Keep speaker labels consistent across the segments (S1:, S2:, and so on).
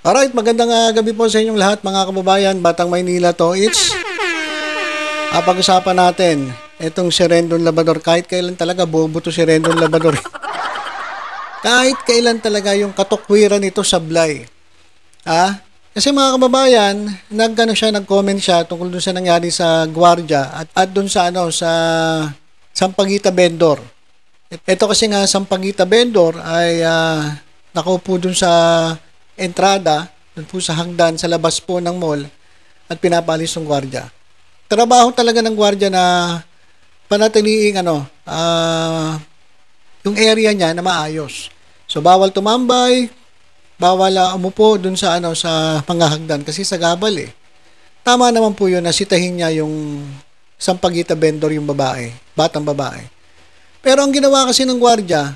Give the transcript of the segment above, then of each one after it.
S1: Alright, magandang gabi po sa inyong lahat mga kababayan. Batang Maynila to. Pag-usapan natin itong si Rendon Labrador. Kahit kailan talaga bobo to si Rendon Labrador. Kahit kailan talaga yung katukwiran nito sablay. Kasi mga kababayan, nag-comment siya tungkol dun sa nangyari sa gwardiya at dun sa sa Sampaguita Vendor. Ito kasi nga Sampaguita Vendor ay nakaupo dun sa entrada, dun po sa hagdan sa labas po ng mall at pinapalis ng gwardiya. Trabaho talaga ng gwardiya na panatiliing yung area niya na maayos. So bawal tumambay, bawal umupo dun sa sa panghahagdan kasi sa gabal eh. Tama naman po yun na sitahin niya yung Sampaguita Vendor yung babae, batang babae. Pero ang ginawa kasi ng gwardiya,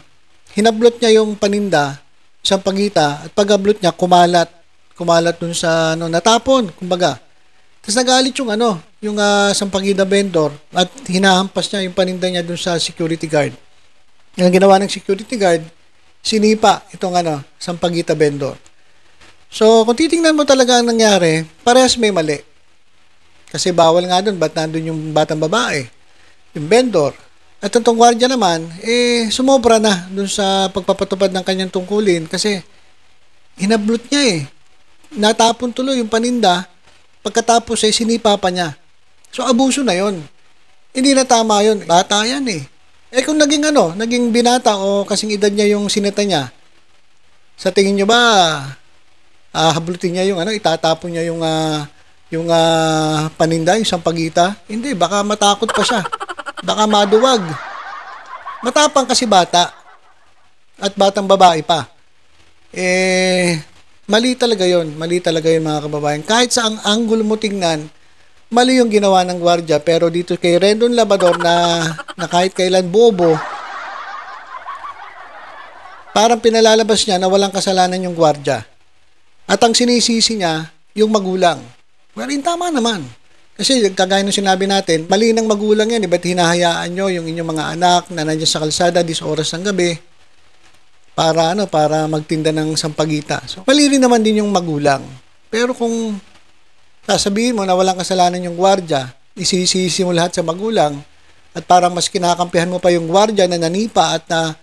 S1: hinablot niya yung paninda Sampaguita at pag-ablot niya kumalat dun sa natapon kumbaga. Tapos nagalit yung yung Sampaguita Vendor at hinahampas niya yung paninda niya dun sa security guard. Ang ginawa ng security guard, sinipa itong Sampaguita Vendor. So kung titingnan mo talaga ang nangyari, parehas may mali. Kasi bawal nga dun, ba't nandun yung batang babae, yung vendor. At itong gwardiya naman, sumobra na dun sa pagpapatupad ng kanyang tungkulin kasi hinablot niya natapon tuloy yung paninda, pagkatapos sinipa pa niya. So abuso na yon. Hindi na tama yon. Bata yan kung naging binata o kasing edad niya yung sineta niya, sa tingin niyo ba, hablutin niya yung itatapon niya yung paninda, yung Sampaguita? Hindi, baka matakot pa siya. Baka maduwag. Matapang kasi bata. At batang babae pa. Mali talaga yon. Mali talaga yun mga kababayan. Kahit sa ang angulo mo tingnan, mali yung ginawa ng gwardiya. Pero dito kay Rendon Labrador na kahit kailan bobo, parang pinalalabas niya na walang kasalanan yung gwardiya. At ang sinisisi niya, yung magulang. Well, tama naman. Kasi kagaya ng sinabi natin, mali ng magulang yan. Ba't hinahayaan nyo yung inyong mga anak na nandiyan sa kalsada 10 oras ng gabi para magtinda ng Sampaguita. So, mali rin naman din yung magulang. Pero kung sasabihin mo na walang kasalanan yung gwardiya, isisisi mo lahat sa magulang at parang mas kinakampihan mo pa yung gwardiya na nanipa at na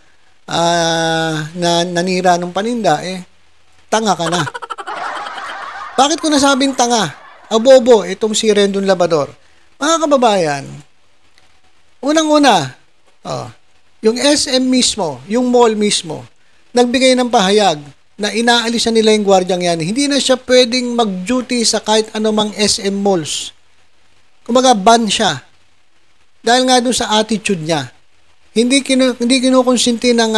S1: nanira ng paninda, tanga ka na. Bakit ko nasabing tanga? Bobo, itong si Rendon Labrador. Mga kababayan, unang-una, yung SM mismo, yung mall mismo, nagbigay ng pahayag na inaalis na nila yung gwardyang yan. Hindi na siya pwedeng mag-duty sa kahit anumang SM malls. Kumbaga, ban siya. Dahil nga doon sa attitude niya. Hindi kinukonsinti ng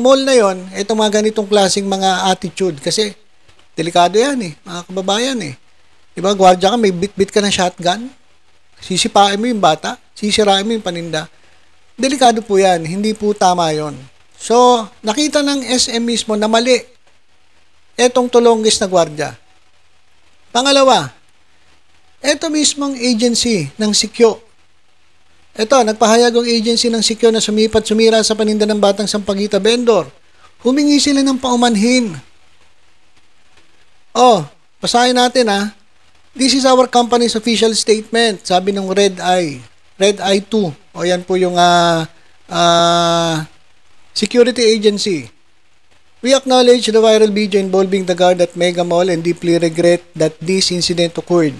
S1: mall na yon itong mga ganitong klaseng mga attitude. Kasi, delikado yan mga kababayan Diba, gwardiya ka, may bit-bit ka ng shotgun, sisipain mo yung bata, sisirain mo yung paninda. Delikado po yan, hindi po tama yon. So, nakita ng SM mismo na mali etong tulonggis na gwardiya. Pangalawa, eto mismong agency ng Sikyo. Eto, nagpahayag ang agency ng Sikyo na sumira sa paninda ng batang Sampaguita Vendor. Humingi sila ng paumanhin. Basahin natin This is our company's official statement, sabi ng Red Eye 2. Yan po yung security agency. We acknowledge the viral video involving the guard at Mega Mall and deeply regret that this incident occurred.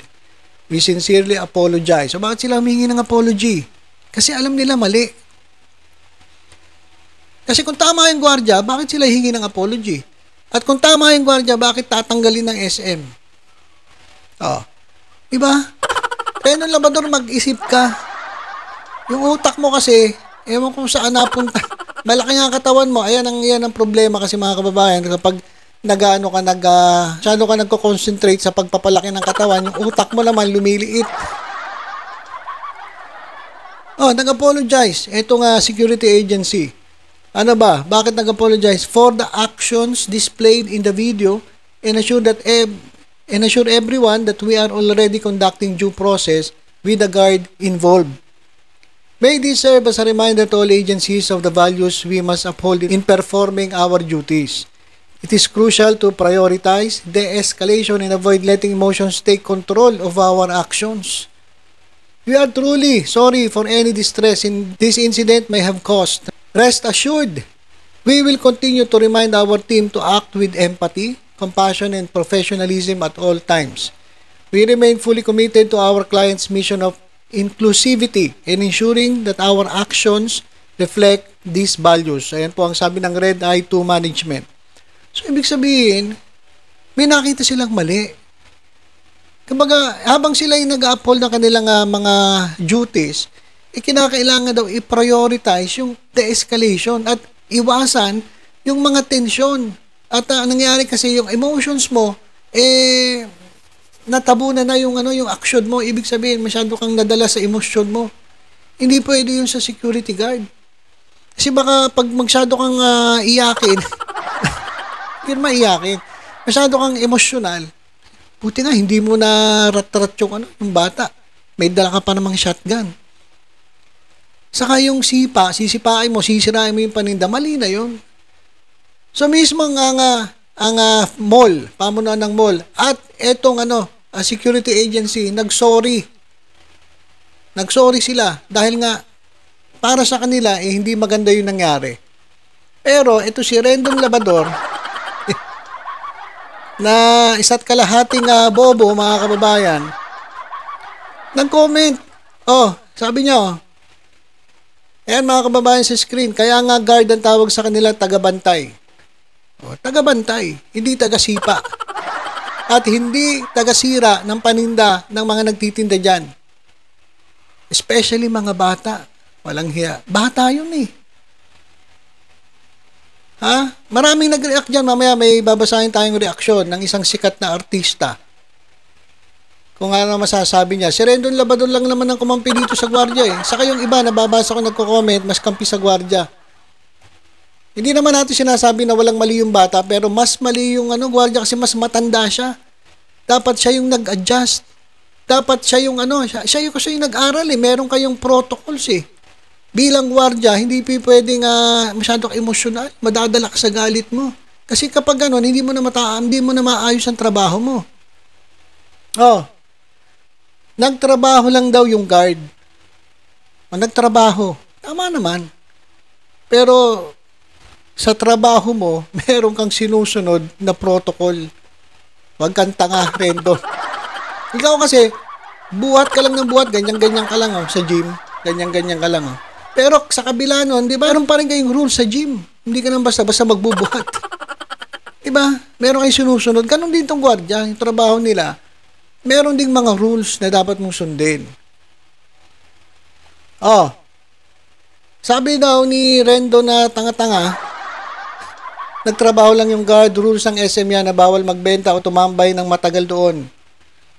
S1: We sincerely apologize. So bakit sila humingi ng apology? Kasi alam nila mali. Kasi kung tama yung gwardiya, bakit sila hingi ng apology? At kung tama yung gwardiya, bakit tatanggalin ng SM? Diba? Rendon Labrador, mag-isip ka. Yung utak mo kasi, ewan kung saan napunta. Malaki nga katawan mo. Yan ang problema kasi mga kababayan. Kapag masyado ka nagko-concentrate sa pagpapalaki ng katawan, yung utak mo naman lumiliit. Nag-apologize. Ito nga security agency. Ano ba? Bakit nag-apologize? For the actions displayed in the video and assure everyone that we are already conducting due process with the guard involved. May this serve as a reminder to all agencies of the values we must uphold in performing our duties. It is crucial to prioritize de-escalation and avoid letting emotions take control of our actions. We are truly sorry for any distress this incident may have caused. Rest assured, we will continue to remind our team to act with empathy, compassion, and professionalism at all times. We remain fully committed to our client's mission of inclusivity and ensuring that our actions reflect these values. Ayan po ang sabi ng Red Eye 2 Management. So, ibig sabihin, may nakita silang mali. Kumbaga, habang sila ay nag-uphold ng kanilang mga duties, kinakailangan daw i-prioritize yung de-escalation at iwasan yung mga tensyon. At nangyari kasi yung emotions mo, natabunan na yung yung action mo. Ibig sabihin, masyado kang nadala sa emosyon mo. Hindi pwede yun sa security guard. Kasi baka pag masyado kang iyakin, hindi naman iyakin, masyado kang emosyonal, buti nga, hindi mo na rat-rat yung bata. May dala ka pa namang shotgun. Saka yung sisipain mo, sisirain mo yung paninda, mali na yun. So mismo ang mall, pamunuan ng mall, at etong security agency, nagsorry. Nagsorry sila dahil nga para sa kanila hindi maganda yung nangyari. Pero ito si Rendon Labrador na isa't kalahating bobo, mga kababayan, nag-comment. Sabi niya, ayan mga kababayan sa screen, kaya nga guard ang tawag sa kanila, tagabantay. Tagabantay, hindi tagasipa. At hindi tagasira ng paninda ng mga nagtitinda dyan. Especially mga bata. Walang hiya. Bata yun eh. Maraming nag-react dyan. Mamaya may babasahin tayong reaksyon ng isang sikat na artista. Kung ano masasabi niya. Si Rendon Labrador lang naman ang kumampi dito sa gwardiya eh. Saka yung iba, nababasa ko nagko-comment, mas kampi sa gwardiya. Hindi naman natin sinasabi na walang mali yung bata, pero mas mali yung gwardiya kasi mas matanda siya. Dapat siya yung nag-adjust. Dapat siya yung siya yung nag-aral eh. Meron kayong protocols eh. Bilang gwardiya, hindi pwedeng masyado emosyonal, madadala ka sa galit mo. Kasi kapag hindi mo na maayos ang trabaho mo. Nagtrabaho lang daw yung guard. Nagtrabaho. Tama naman. Pero sa trabaho mo, meron kang sinusunod na protocol. Huwag kang tanga, Rendon. Ikaw kasi, buhat ka lang ng buhat, ganyan-ganyan ka lang sa gym. Ganyan-ganyan ka lang. Pero sa kabila nun, di ba, meron pa rin kayong rules sa gym. Hindi ka nang basta-basta magbubuhat. Di ba? Meron kayong sinusunod. Ganon din itong gwardiya, yung trabaho nila. Meron ding mga rules na dapat mong sundin. Sabi daw ni Rendo na tanga-tanga, nagtrabaho lang yung guard, rules ng SM yan na bawal magbenta o tumambay ng matagal doon.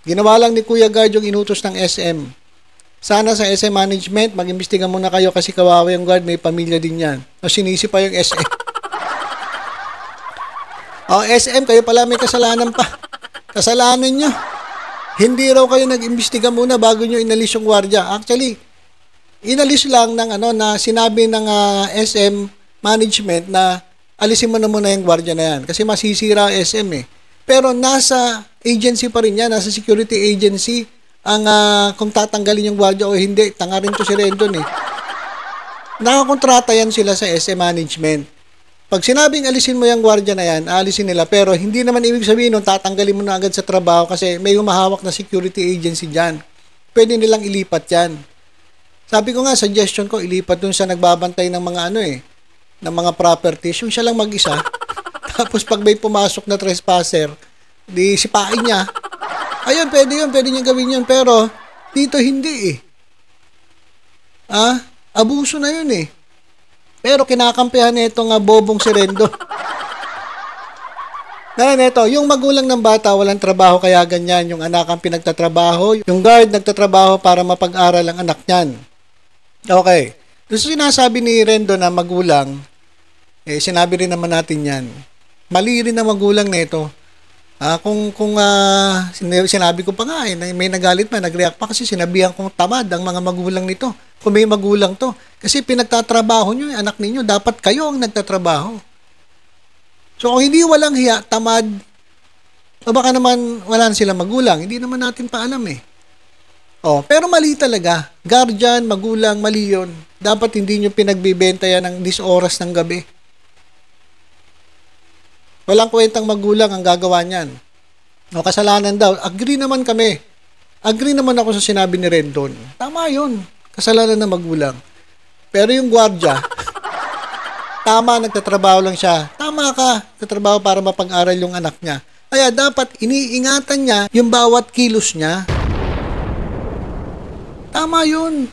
S1: Ginawa lang ni Kuya Guard yung inutos ng SM. Sana sa SM management, mag-imbestiga muna kayo kasi kawawa yung guard, may pamilya din yan. Sinisi pa yung SM. SM, kayo pala may kasalanan pa. Kasalanan nyo. Hindi raw kayo nag-imbestiga muna bago nyo inalis yung gwardiya. Actually, inalis lang ng na sinabi ng SM management na alisin mo na muna yung gwardiya na yan kasi masisira SM eh. Pero nasa agency pa rin yan, nasa security agency ang kung tatanggalin yung gwardiya o hindi. Tanga rin to si Rendon eh. Nakakontrata yan sila sa SM management. Pag sinabing alisin mo yung gwardiya na yan, aalisin nila. Pero hindi naman ibig sabihin nun, tatanggalin mo na agad sa trabaho kasi may humahawak na security agency dyan. Pwede nilang ilipat yan. Sabi ko nga, suggestion ko, ilipat dun sa nagbabantay ng mga ng mga properties. Yung siya lang mag-isa. Tapos pag may pumasok na trespasser, di sipain niya. Ayun, pwede niya gawin yun. Pero dito hindi eh. Abuso na yun eh. Pero kinakampihan nito nga bobong si Rendo. Neto, yung magulang ng bata walang trabaho kaya ganyan. Yung anak ang pinagtatrabaho. Yung guard nagtatrabaho para mapag-aral ang anak niyan. Okay. Gusto sinasabi ni Rendo na magulang, sinabi rin naman natin yan. Mali rin na magulang nito. Sinabi ko pa nga may nagalit pa, nag-react pa kasi sinabihan kong tamad ang mga magulang nito. Kung may magulang to. Kasi pinagtatrabaho nyo, anak ninyo, dapat kayo ang nagtatrabaho. So, kung hindi walang hiya, tamad, o baka naman wala na silang magulang, hindi naman natin pa alam eh. Pero mali talaga. Guardian, magulang, mali yun. Dapat hindi nyo pinagbibenta yan ng 10 oras ng gabi. Walang kwentang magulang ang gagawa niyan. Kasalanan daw. Agree naman kami. Agree naman ako sa sinabi ni Rendon. Tama yun. Kasalanan ng magulang. Pero yung gwardiya, tama, nagtatrabaho lang siya. Tama ka, nagtatrabaho para mapag-aral yung anak niya. Kaya dapat iniingatan niya yung bawat kilos niya. Tama yun.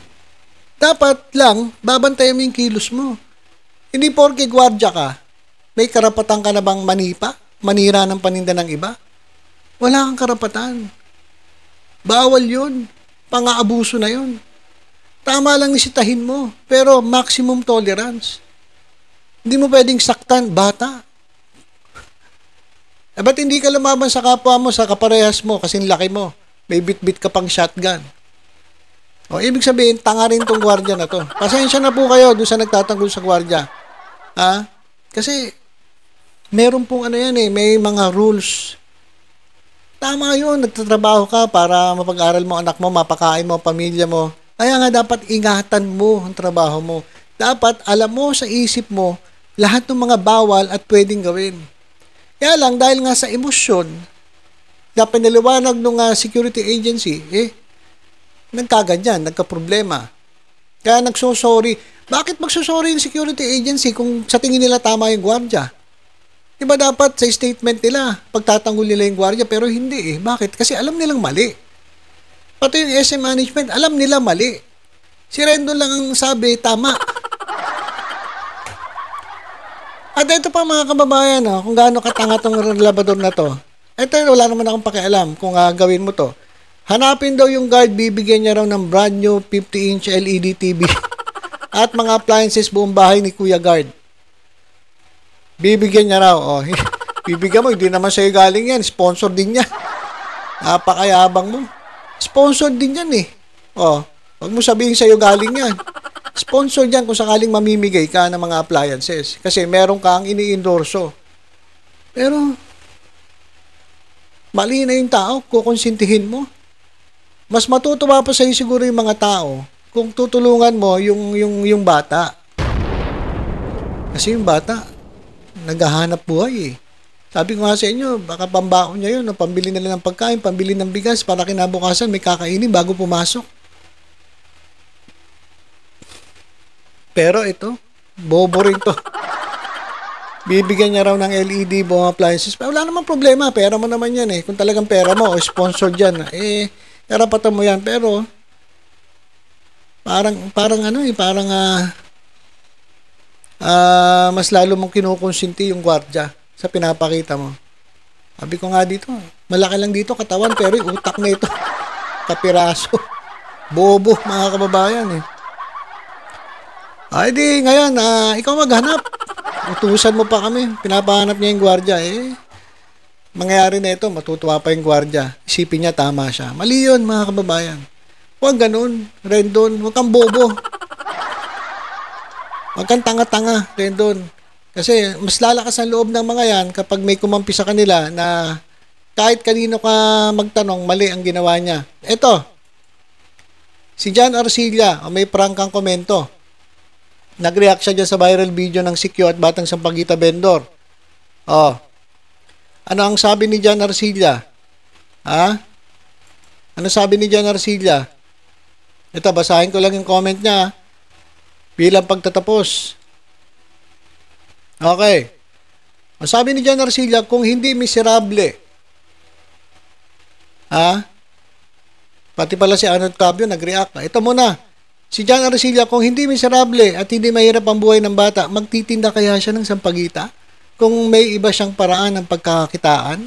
S1: Dapat lang, babantayan mo yung kilos mo. Hindi porke gwardiya ka, may karapatan ka na bang manipa? Manira ng paninda ng iba? Wala kang karapatan. Bawal yun. Pang-aabuso na yun. Tama lang nisitahin mo, pero maximum tolerance. Hindi mo pwedeng saktan, bata. Ba't hindi ka lumaban sa kapwa mo, sa kaparehas mo, kasing laki mo? May bit-bit ka pang shotgun. Ibig sabihin, tanga rin tong gwardiya na to. Pasensya na po kayo doon sa nagtatanggol sa gwardiya. Kasi, meron pong may mga rules. Tama yun, nagtatrabaho ka para mapag-aral mo anak mo, mapakain mo, pamilya mo. Kaya nga dapat ingatan mo ang trabaho mo. Dapat alam mo sa isip mo lahat ng mga bawal at pwedeng gawin. Kaya lang, dahil nga sa emosyon, na pinaliwanag ng security agency, nagkaganyan, nagka-problema. Kaya nagsosorry. Bakit magsosorry yung security agency kung sa tingin nila tama yung gwardiya? Diba dapat sa statement nila, pagtatanggol nila yung gwardiya, pero hindi Bakit? Kasi alam nilang mali. Pati yung SM management, alam nila mali. Si Rendon lang ang sabi, tama. At ito pa mga kababayan, kung gaano katanga tong labador na to. Ito, wala naman akong pakialam kung gawin mo to. Hanapin daw yung guard, bibigyan niya raw ng brand new 50-inch LED TV at mga appliances buong bahay ni Kuya Guard. Bibigyan niya raw. Bibigyan mo, hindi naman sa'yo galing yan. Sponsor din yan. Napakayabang mo. Sponsor din yan wag mo sabihin sa'yo galing yan. Sponsor yan kung sakaling mamimigay ka ng mga appliances. Kasi meron kang ini-endorso. Pero, mali na yung tao, kukonsintihin mo. Mas matutuwa pa sa'yo siguro yung mga tao kung tutulungan mo yung bata. Kasi yung bata, naghahanap buhay Sabi ko nga sa inyo, baka pambaon niya yun, pambili nila ng pagkain, pambili ng bigas, para kinabukasan may kakainin bago pumasok. Pero ito, bobo rin to. Bibigyan niya raw ng LED buong appliances. Wala namang problema, pera mo naman yan Kung talagang pera mo o sponsor dyan, karapatan mo yan. Pero, mas lalo mong kinukonsinti yung gwardiya sa pinapakita mo. Sabi ko nga dito, malaki lang dito katawan, pero yung utak na ito, kapiraso. Bobo, mga kababayan Ay di, ngayon, ikaw maghanap. Utusan mo pa kami. Pinapahanap niya yung gwardiya. Mangyayari na ito, matutuwa pa yung gwardiya. Isipin niya, tama siya. Mali yun, mga kababayan. Huwag ganun, Rendon. Huwag kang bobo. Huwag kang tanga-tanga, Rendon. Kasi mas lalakas ang loob ng mga yan kapag may kumampi sa kanila na kahit kanino ka magtanong, mali ang ginawa niya. Ito, si John Arcilla, may prangkang komento. Nag-react siya dyan sa viral video ng Sikyo at Batang Sampaguita vendor. Ano ang sabi ni John Arcilla? Ano sabi ni John Arcilla? Ito, basahin ko lang yung comment niya bilang pagtatapos. Okay. Ang sabi ni John Arcilla, kung hindi miserable, pati pala si Arnold Cabio nag-react. Ito muna. Si John Arcilla, kung hindi miserable at hindi mahirap ang buhay ng bata, magtitinda kaya siya ng sampagita? Kung may iba siyang paraan ng pagkakakitaan?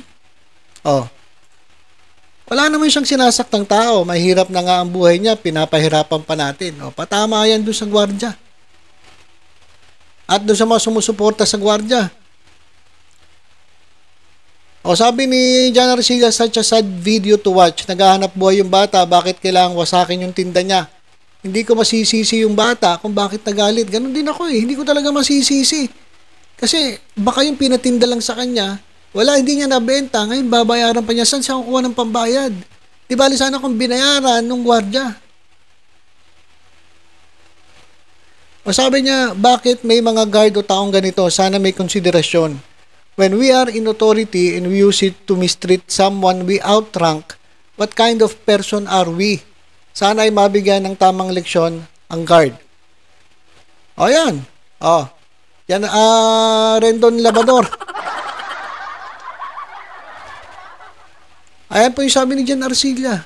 S1: Wala naman siyang sinasaktang tao. Mahirap na nga ang buhay niya, pinapahirapan pa natin. Patama yan doon sa gwardiya. At doon sa mga sumusuporta sa gwardiya. Sabi ni John Arcilla, such a sad video to watch. Naghahanap buhay yung bata, bakit kailangang wasakin yung tinda niya? Hindi ko masisisi yung bata kung bakit nagalit. Ganon din ako Hindi ko talaga masisisi. Kasi baka yung pinatinda lang sa kanya, wala, hindi niya nabenta, ngayon babayaran pa niya. Saan siya kukuha ng pambayad? Di bali sana kung binayaran nung gwardiya. O sabi niya, bakit may mga guard o taong ganito? Sana may konsiderasyon. When we are in authority and we use it to mistreat someone we outrank, what kind of person are we? Sana ay mabigyan ng tamang leksyon ang guard. O yan. O. Yan, Rendon Labrador. Ayan po yung sabi ni Jan Arcilla.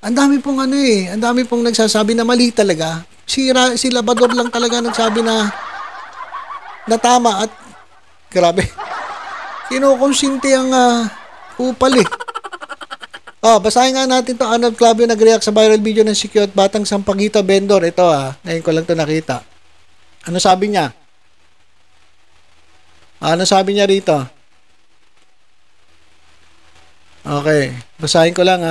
S1: Ang dami pong ang dami pong nagsasabi na mali talaga. Si Labrador lang talaga nagsabi na tama at grabe. Kinukonsinti ang upal eh. Basahin nga natin to. Arnold Clavio nag-react sa viral video ng si Cute Batang Sampaguita vendor. Ito ngayon ko lang to nakita. Ano sabi niya? Ano sabi niya rito? Okay, basahin ko lang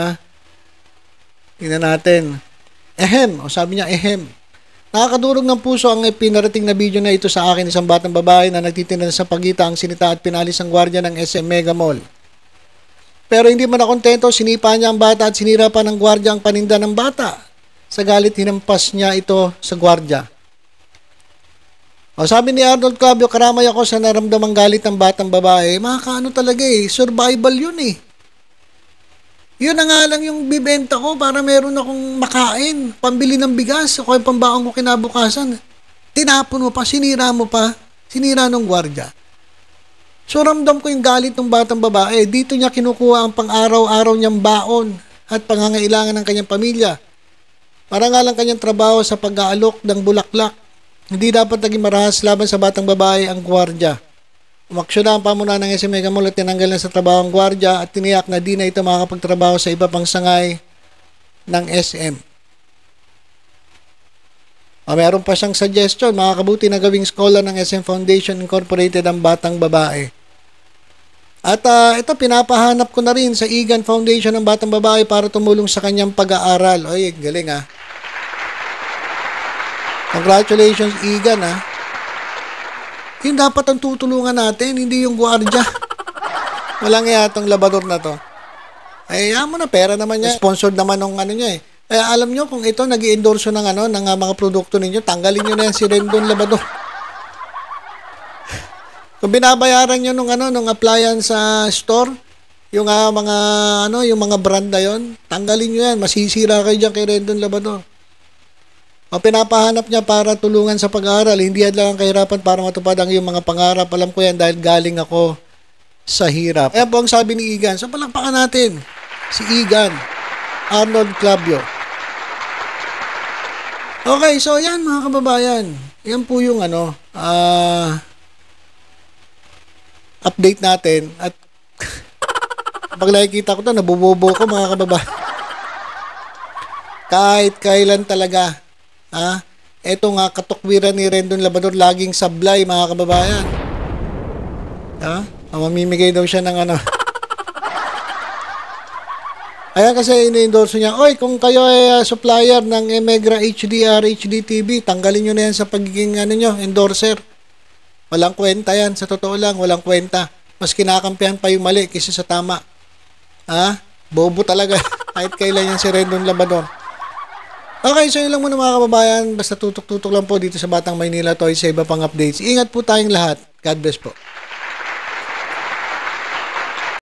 S1: tingnan natin. Sabi niya ehem. Nakakadurog ng puso ang pinarating na video na ito sa akin. Isang batang babae na nagtitinda sa pagita ang sinita at pinalis ang gwardiya ng SM Mega Mall. Pero hindi man nakontento, sinipa niya ang bata at sinira pa ng gwardiya ang paninda ng bata. Sa galit, hinampas niya ito sa gwardiya. Sabi ni Arnold Clavio, karamay ako sa naramdamang galit ng batang babae. Makakaano talaga survival yun Yun na nga lang yung bibenta ko para meron akong makain, pambili ng bigas, o yung pambaon ko kinabukasan. Tinapon mo pa, sinira ng gwardiya. So ramdam ko yung galit ng batang babae. Dito niya kinukuha ang pang-araw-araw niyang baon at pangangailangan ng kanyang pamilya. Para nga lang kanyang trabaho sa pag-aalok ng bulaklak. Hindi dapat naging marahas laban sa batang babae ang gwardiya. Umaksyon na ang pamunuan ng SM Mega Mall at tinanggal na sa trabaho ang gwardiya at tiniyak na di na ito makakapagtrabaho sa iba pang sangay ng SM. Meron pa siyang suggestion, makakabuti na gawing scholar ng SM Foundation Incorporated ang batang babae. At ito, pinapahanap ko na rin sa Egan Foundation ng batang babae para tumulong sa kanyang pag-aaral. Oy, galing Congratulations, Egan Yung dapat ang tutulungan natin, hindi yung gwardiya. Walang yatong Labrador na to. Mo na, pera naman niya. Sponsored naman ng niya Kaya alam nyo, kung ito nag-i-endorso ng ng mga produkto ninyo, tanggalin nyo na yan si Rendon Labrador. Kung binabayaran nyo nung appliance sa store, yung yung mga brand na yon, tanggalin nyo yan. Masisira kayo dyan kay Rendon Labrador. Pinapahanap niya para tulungan sa pag-aaral. Hindi yan lang ang kahirapan para matupad ang iyong mga pangarap. Alam ko yan dahil galing ako sa hirap. Kaya po ang sabi ni Egan. So palakpakan natin si Egan Arnold Clavio. Okay, so yan mga kababayan. Yan po yung update natin. At pag nakikita ko ito, nabubobo ko mga kababayan. Kahit kailan talaga. Ito nga katukwiran ni Rendon Labrador laging sablay mga kababayan. Mamimigay daw siya ng Ayan kasi ini-endorse niya, oy, kung kayo ay supplier ng Emegra HDR, HDTV, tanggalin nyo na yan sa pagiging endorser. Walang kwenta yan, sa totoo lang, walang kwenta. Mas kinakampihan pa yung mali kaysa sa tama. Bobo talaga. Kahit kailan yan si Rendon Labrador. Okay, so yun lang muna mga kababayan. Basta tutok-tutok lang po dito sa Batang Maynila Toys sa iba pang updates. Ingat po tayong lahat. God bless po.